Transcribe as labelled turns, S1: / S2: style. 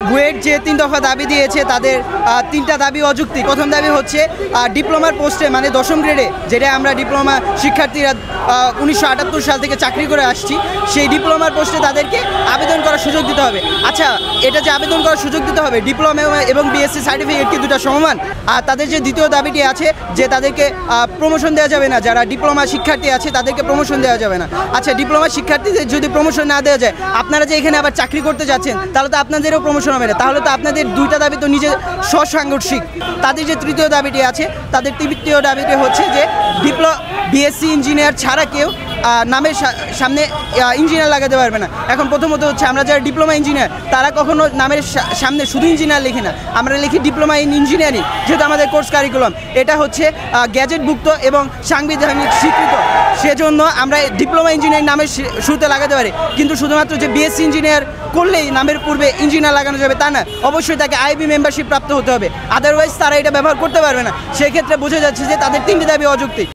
S1: বুয়েট যে ৩ দফা দাবি দিয়েছে তাদের ৩টা দাবি অযৌক্তিক। প্রথম দাবি হচ্ছে ডিপ্লোমার পোস্টে মানে 10ম গ্রেডে, যেটা আমরা ডিপ্লোমা শিক্ষার্থীরা 1978 সাল থেকে চাকরি করে আসছি, সেই ডিপ্লোমার পোস্টে তাদেরকে আবেদন করার সুযোগ দিতে হবে। আচ্ছা, এটা যে আবেদন করার সুযোগ দিতে হবে, ডিপ্লোমা এবং বিএসসি সার্টিফিকেট কি দুটো সমান? আর তাদের যে দ্বিতীয় দাবিটি আছে যে তাদেরকে প্রমোশন দেওয়া যাবে না, যারা ডিপ্লোমা শিক্ষার্থী আছে তাদেরকে প্রমোশন দেওয়া যাবে না। আচ্ছা, ডিপ্লোমা শিক্ষার্থীদের যদি প্রমোশন না দেওয়া যায়, আপনারা যে এখানে আবার চাকরি করতে যাচ্ছেন তাহলে তো আপনাদেরও প্রমোশন হবে না, তাহলে তো আপনাদের দুইটা দাবি তো নিজে স্বসাংঘর্ষিক। তাদের যে তৃতীয় দাবিটি আছে, তাদের তৃতীয় দাবিটি হচ্ছে যে বিএসসি ইঞ্জিনিয়ার ছাড়া কেউ নামের সামনে ইঞ্জিনিয়ার লাগাতে পারবে না। এখন প্রথমত হচ্ছে আমরা যারা ডিপ্লোমা ইঞ্জিনিয়ার তারা কখনো নামের সামনে শুধু ইঞ্জিনিয়ার লিখি না, আমরা লিখি ডিপ্লোমা ইন ইঞ্জিনিয়ারিং, যেহেতু আমাদের কোর্স কারিকুলাম এটা হচ্ছে গ্যাজেটভুক্ত এবং সাংবিধানিক স্বীকৃত, সেজন্য আমরা ডিপ্লোমা ইঞ্জিনিয়ারিং নামের শুরুতে লাগাতে পারি। কিন্তু শুধুমাত্র যে বিএসসি ইঞ্জিনিয়ার করলেই নামের পূর্বে ইঞ্জিনিয়ার লাগানো যাবে তা না, অবশ্যই তাকে আইবি মেম্বারশিপ প্রাপ্ত হতে হবে, আদারওয়াইজ তারা এটা ব্যবহার করতে পারবে না। সেক্ষেত্রে বোঝা যাচ্ছে যে তাদের 3টি দাবি অযৌক্তিক।